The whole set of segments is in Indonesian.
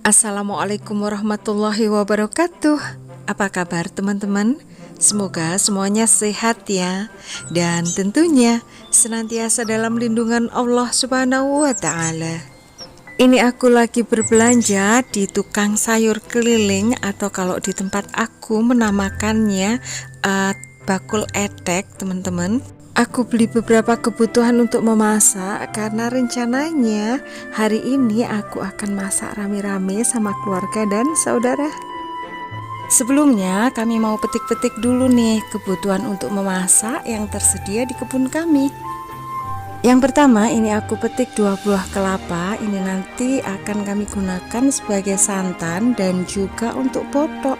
Assalamualaikum warahmatullahi wabarakatuh. Apa kabar teman-teman? Semoga semuanya sehat ya. Dan tentunya senantiasa dalam lindungan Allah Subhanahu wa ta'ala. Ini aku lagi berbelanja di tukang sayur keliling, atau kalau di tempat aku menamakannya bakul etek teman-teman. Aku beli beberapa kebutuhan untuk memasak karena rencananya hari ini aku akan masak rame-rame sama keluarga dan saudara. Sebelumnya kami mau petik-petik dulu nih kebutuhan untuk memasak yang tersedia di kebun kami. Yang pertama ini aku petik 2 buah kelapa. Ini nanti akan kami gunakan sebagai santan dan juga untuk botok.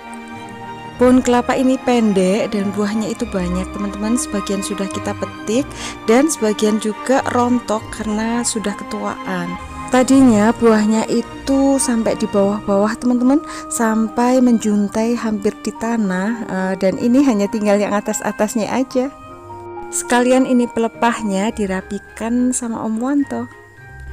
Pohon kelapa ini pendek dan buahnya itu banyak teman-teman. Sebagian sudah kita petik dan sebagian juga rontok karena sudah ketuaan. Tadinya buahnya itu sampai di bawah-bawah teman-teman, sampai menjuntai hampir di tanah, dan ini hanya tinggal yang atas-atasnya aja. Sekalian ini pelepahnya dirapikan sama Om Wanto.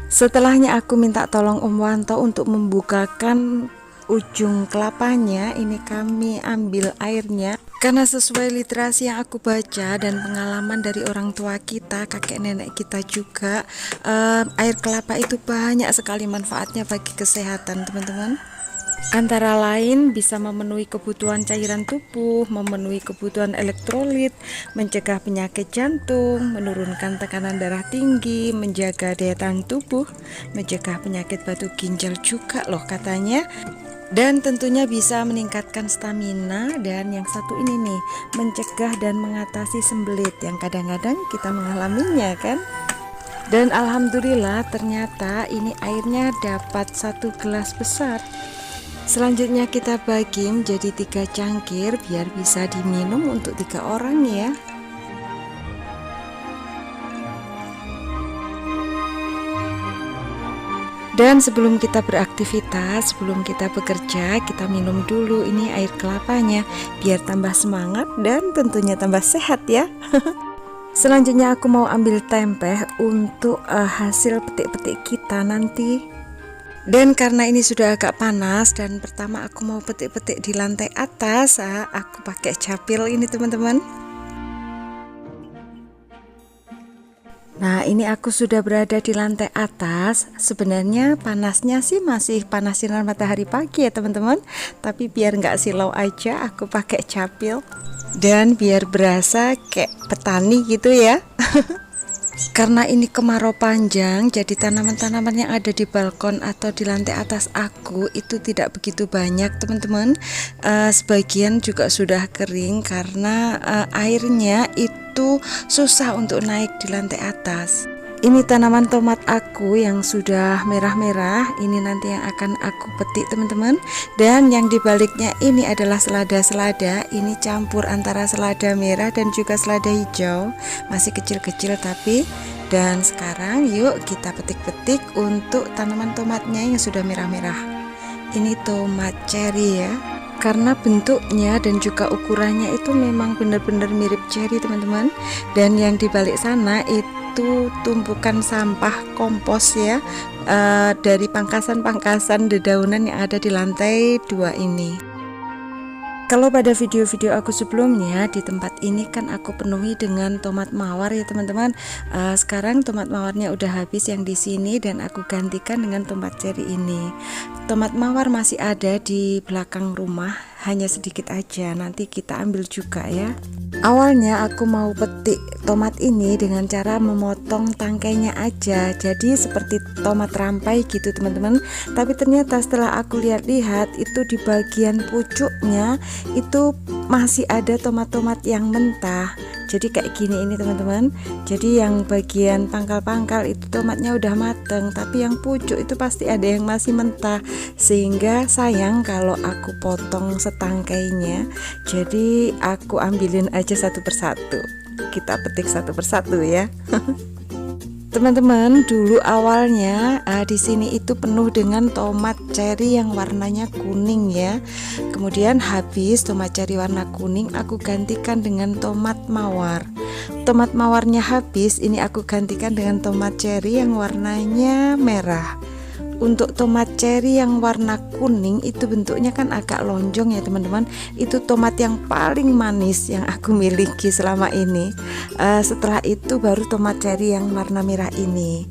Setelahnya aku minta tolong Om Wanto untuk membukakan ujung kelapanya. Ini kami ambil airnya karena sesuai literasi yang aku baca dan pengalaman dari orang tua kita, kakek nenek kita juga, air kelapa itu banyak sekali manfaatnya bagi kesehatan teman-teman. Antara lain bisa memenuhi kebutuhan cairan tubuh, memenuhi kebutuhan elektrolit, mencegah penyakit jantung, menurunkan tekanan darah tinggi, menjaga daya tahan tubuh, mencegah penyakit batu ginjal juga loh katanya. Dan tentunya bisa meningkatkan stamina. Dan yang satu ini nih, mencegah dan mengatasi sembelit yang kadang-kadang kita mengalaminya kan. Dan alhamdulillah ternyata ini airnya dapat 1 gelas besar. Selanjutnya kita bagi menjadi 3 cangkir biar bisa diminum untuk 3 orang ya. Dan sebelum kita beraktivitas, sebelum kita bekerja, kita minum dulu ini air kelapanya biar tambah semangat dan tentunya tambah sehat ya. Selanjutnya aku mau ambil tempe untuk hasil petik-petik kita nanti. Dan karena ini sudah agak panas dan pertama aku mau petik-petik di lantai atas, aku pakai capil ini teman-teman. Nah ini aku sudah berada di lantai atas. Sebenarnya panasnya sih masih panas sinar matahari pagi ya teman-teman, tapi biar nggak silau aja aku pakai capil dan biar berasa kayak petani gitu ya. Karena ini kemarau panjang, jadi tanaman-tanaman yang ada di balkon atau di lantai atas aku itu tidak begitu banyak teman-teman. Sebagian juga sudah kering karena airnya itu susah untuk naik di lantai atas. Ini tanaman tomat aku yang sudah merah-merah, ini nanti yang akan aku petik teman-teman. Dan yang dibaliknya ini adalah selada-selada, ini campur antara selada merah dan juga selada hijau, masih kecil-kecil tapi. Dan sekarang yuk kita petik-petik untuk tanaman tomatnya yang sudah merah-merah. Ini tomat cherry ya, karena bentuknya dan juga ukurannya itu memang benar-benar mirip cherry teman-teman. Dan yang dibalik sana itu tumpukan sampah kompos ya, dari pangkasan-pangkasan dedaunan yang ada di lantai 2 ini. Kalau pada video-video aku sebelumnya di tempat ini kan aku penuhi dengan tomat mawar ya teman-teman. Sekarang tomat mawarnya udah habis yang di sini dan aku gantikan dengan tomat cherry ini. Tomat mawar masih ada di belakang rumah, hanya sedikit aja, nanti kita ambil juga ya. Awalnya aku mau petik tomat ini dengan cara memotong tangkainya aja, jadi seperti tomat rampai gitu teman-teman. Tapi ternyata setelah aku lihat-lihat itu di bagian pucuknya itu masih ada tomat-tomat yang mentah. Jadi kayak gini ini teman-teman. Jadi yang bagian pangkal-pangkal itu tomatnya udah mateng, tapi yang pucuk itu pasti ada yang masih mentah, sehingga sayang kalau aku potong setangkainya. Jadi aku ambilin aja satu persatu, kita petik satu persatu ya. Teman-teman, dulu awalnya di sini itu penuh dengan tomat ceri yang warnanya kuning ya. Kemudian habis tomat ceri warna kuning, aku gantikan dengan tomat mawar. Tomat mawarnya habis, ini aku gantikan dengan tomat ceri yang warnanya merah. Untuk tomat ceri yang warna kuning itu bentuknya kan agak lonjong ya teman-teman. Itu tomat yang paling manis yang aku miliki selama ini. Setelah itu baru tomat ceri yang warna merah ini.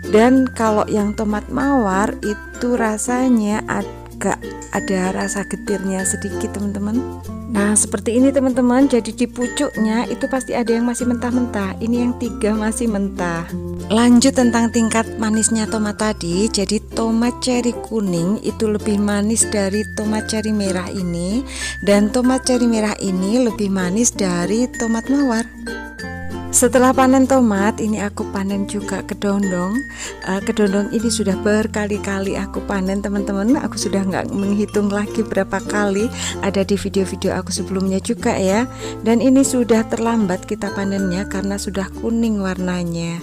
Dan kalau yang tomat mawar itu rasanya agak ada rasa getirnya sedikit teman-teman. Nah seperti ini teman-teman, jadi di pucuknya itu pasti ada yang masih mentah-mentah. Ini yang 3 masih mentah. Lanjut tentang tingkat manisnya tomat tadi. Jadi tomat ceri kuning itu lebih manis dari tomat ceri merah ini, dan tomat ceri merah ini lebih manis dari tomat mawar. Setelah panen tomat, ini aku panen juga kedondong. Kedondong ini sudah berkali-kali aku panen teman-teman. Aku sudah nggak menghitung lagi berapa kali, ada di video-video aku sebelumnya juga ya. Dan ini sudah terlambat kita panennya karena sudah kuning warnanya.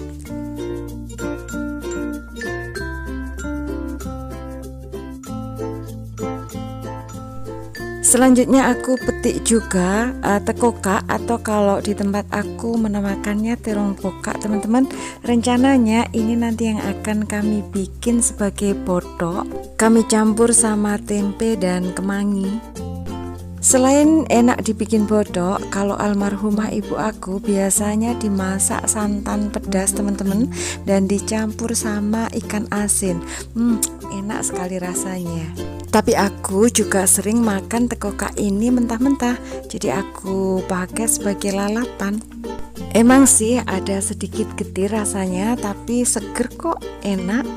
Selanjutnya aku petik juga tekoka, atau kalau di tempat aku menamakannya terong pokak teman-teman. Rencananya ini nanti yang akan kami bikin sebagai botok, kami campur sama tempe dan kemangi. Selain enak dibikin botok, kalau almarhumah ibu aku biasanya dimasak santan pedas teman-teman, dan dicampur sama ikan asin. Enak sekali rasanya. Tapi aku juga sering makan tekoka ini mentah-mentah, jadi aku pakai sebagai lalapan. Emang sih ada sedikit getir rasanya, tapi seger kok, enak.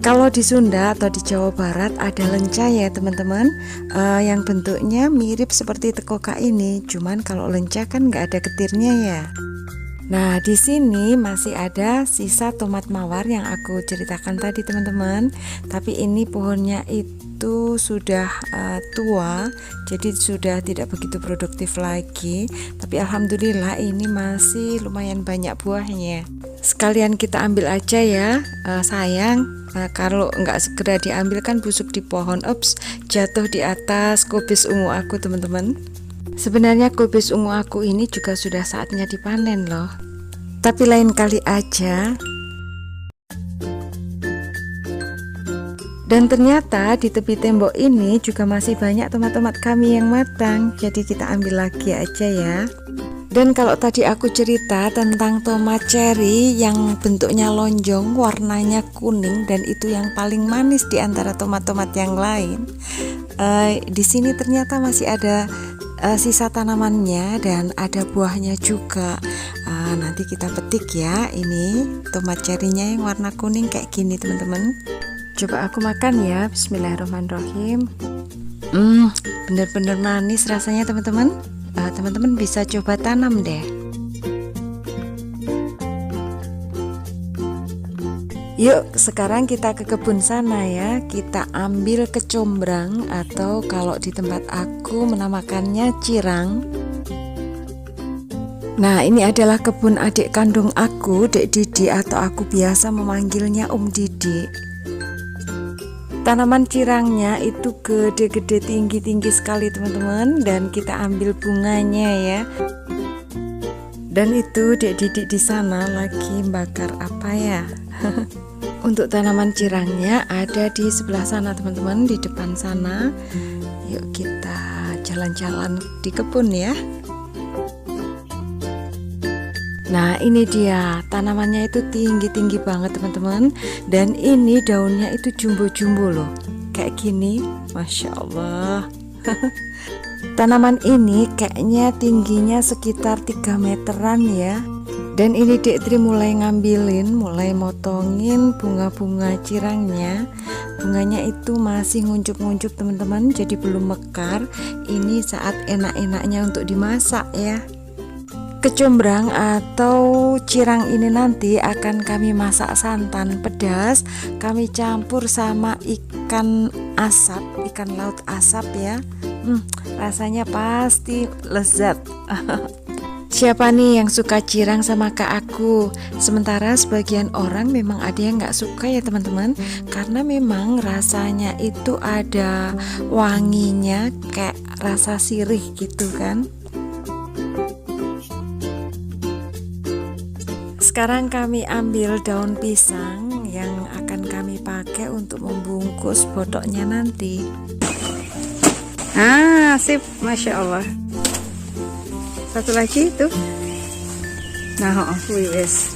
Kalau di Sunda atau di Jawa Barat ada lenca ya teman-teman, yang bentuknya mirip seperti tekoka ini, cuman kalau lenca kan nggak ada getirnya ya. Nah di sini masih ada sisa tomat mawar yang aku ceritakan tadi teman-teman, tapi ini pohonnya itu sudah tua, jadi sudah tidak begitu produktif lagi. Tapi alhamdulillah ini masih lumayan banyak buahnya. Sekalian kita ambil aja ya, sayang kalau nggak segera diambil kan busuk di pohon. Ups, jatuh di atas kubis ungu aku teman-teman. Sebenarnya kubis ungu aku ini juga sudah saatnya dipanen loh, tapi lain kali aja. Dan ternyata di tepi tembok ini juga masih banyak tomat-tomat kami yang matang, jadi kita ambil lagi aja ya. Dan kalau tadi aku cerita tentang tomat ceri yang bentuknya lonjong, warnanya kuning, dan itu yang paling manis di antara tomat-tomat yang lain, di sini ternyata masih ada sisa tanamannya dan ada buahnya juga. Nanti kita petik ya. Ini tomat cerinya yang warna kuning kayak gini teman-teman. Coba aku makan ya. Bismillahirrahmanirrahim. Bener-bener manis rasanya teman-teman. Teman-teman bisa coba tanam deh. Yuk sekarang kita ke kebun sana ya. Kita ambil kecombrang, atau kalau di tempat aku menamakannya cirang. Nah ini adalah kebun adik kandung aku, Dek Didi, atau aku biasa memanggilnya Om Didi. Tanaman cirangnya itu gede-gede, tinggi-tinggi sekali teman-teman, dan kita ambil bunganya ya. Dan itu Dek Didi di sana lagi bakar apa ya? Untuk tanaman cirangnya ada di sebelah sana teman-teman, di depan sana. Yuk kita jalan-jalan di kebun ya. Nah ini dia, tanamannya itu tinggi-tinggi banget teman-teman, dan ini daunnya itu jumbo-jumbo loh, kayak gini, Masya Allah. Tanaman ini kayaknya tingginya sekitar 3 meteran ya. Dan ini Dek Tri mulai ngambilin, mulai motongin bunga-bunga cirangnya. Bunganya itu masih nguncup-nguncup teman-teman, jadi belum mekar. Ini saat enak-enaknya untuk dimasak ya. Kecombrang atau cirang ini nanti akan kami masak santan pedas. Kami campur sama ikan asap, ikan laut asap ya. Rasanya pasti lezat. Siapa nih yang suka cirang sama kak aku? Sementara sebagian orang memang ada yang nggak suka ya teman-teman, karena memang rasanya itu ada wanginya kayak rasa sirih gitu kan. Sekarang kami ambil daun pisang yang akan kami pakai untuk membungkus botok,nya nanti. Sip, Masya Allah. Satu lagi itu. Nah, wis.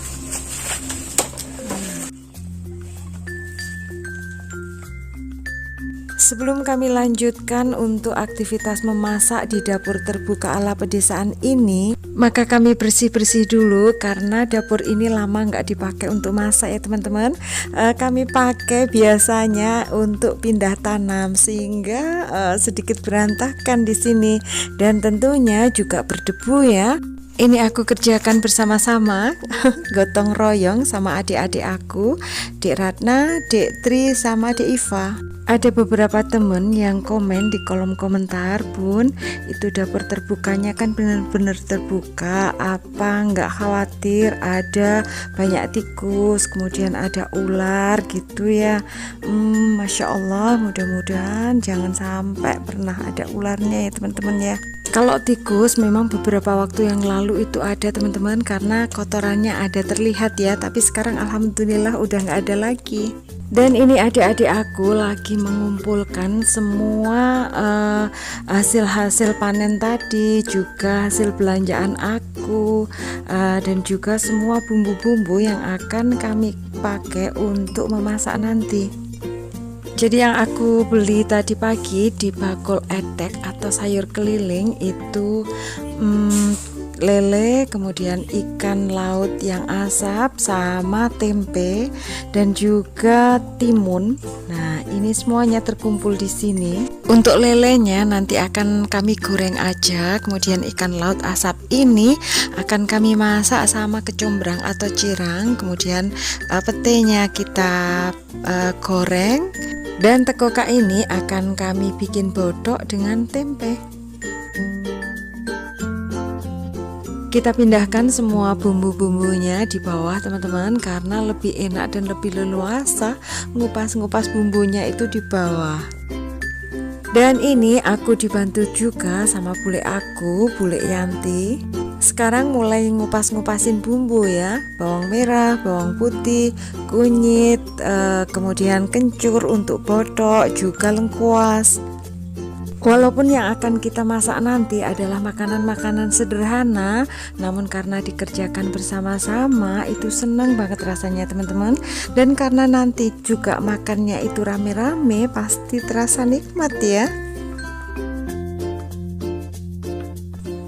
Sebelum kami lanjutkan untuk aktivitas memasak di dapur terbuka ala pedesaan ini, maka kami bersih-bersih dulu karena dapur ini lama nggak dipakai untuk masak ya teman-teman. Kami pakai biasanya untuk pindah tanam sehingga sedikit berantakan di sini dan tentunya juga berdebu ya. Ini aku kerjakan bersama-sama, gotong royong sama adik-adik aku, Dek Ratna, Dek Tri, sama Dek Iva. Ada beberapa temen yang komen di kolom komentar, Bun, itu dapur terbukanya kan bener-bener terbuka, apa nggak khawatir ada banyak tikus, kemudian ada ular gitu ya. Masya Allah, mudah-mudahan jangan sampai pernah ada ularnya ya teman-teman ya. Kalau tikus memang beberapa waktu yang lalu itu ada teman-teman, karena kotorannya ada terlihat ya, tapi sekarang alhamdulillah udah nggak ada lagi. Dan ini adik-adik aku lagi mengumpulkan semua hasil-hasil panen tadi, juga hasil belanjaan aku, dan juga semua bumbu-bumbu yang akan kami pakai untuk memasak nanti. Jadi yang aku beli tadi pagi di Bakul Etek atau sayur keliling itu lele, kemudian ikan laut yang asap sama tempe dan juga timun. Nah, ini semuanya terkumpul di sini. Untuk lelenya nanti akan kami goreng aja, kemudian ikan laut asap ini akan kami masak sama kecombrang atau cirang, kemudian petenya kita goreng. Dan tekoka ini akan kami bikin bodok dengan tempe. Kita pindahkan semua bumbu-bumbunya di bawah teman-teman, karena lebih enak dan lebih leluasa ngupas-ngupas bumbunya itu di bawah. Dan ini aku dibantu juga sama bule aku, bule Yanti. Sekarang mulai ngupas-ngupasin bumbu ya, bawang merah, bawang putih, kunyit, kemudian kencur untuk bodok, juga lengkuas. Walaupun yang akan kita masak nanti adalah makanan-makanan sederhana, namun karena dikerjakan bersama-sama itu senang banget rasanya teman-teman. Dan karena nanti juga makannya itu rame-rame, pasti terasa nikmat ya.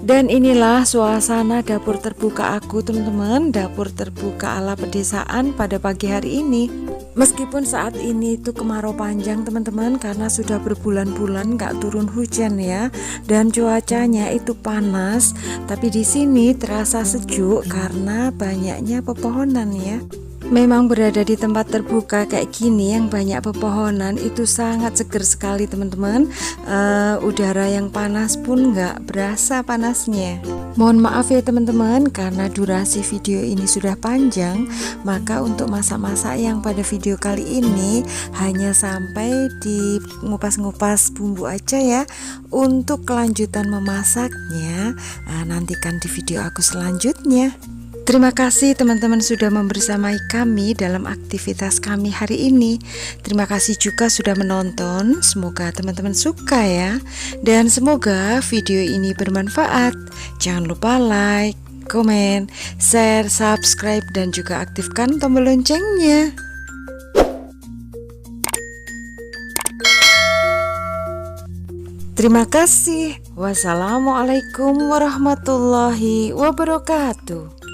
Dan inilah suasana dapur terbuka aku teman-teman, dapur terbuka ala pedesaan pada pagi hari ini. Meskipun saat ini itu kemarau panjang teman-teman, karena sudah berbulan-bulan gak turun hujan ya, dan cuacanya itu panas, tapi di sini terasa sejuk karena banyaknya pepohonan ya. Memang berada di tempat terbuka kayak gini yang banyak pepohonan itu sangat seger sekali teman-teman. Udara yang panas pun nggak berasa panasnya. Mohon maaf ya teman-teman, karena durasi video ini sudah panjang, maka untuk masak-masak yang pada video kali ini hanya sampai di ngupas-ngupas bumbu aja ya. Untuk kelanjutan memasaknya nantikan di video aku selanjutnya. Terima kasih teman-teman sudah membersamai kami dalam aktivitas kami hari ini. Terima kasih juga sudah menonton. Semoga teman-teman suka ya. Dan semoga video ini bermanfaat. Jangan lupa like, komen, share, subscribe, dan juga aktifkan tombol loncengnya. Terima kasih. Wassalamualaikum warahmatullahi wabarakatuh.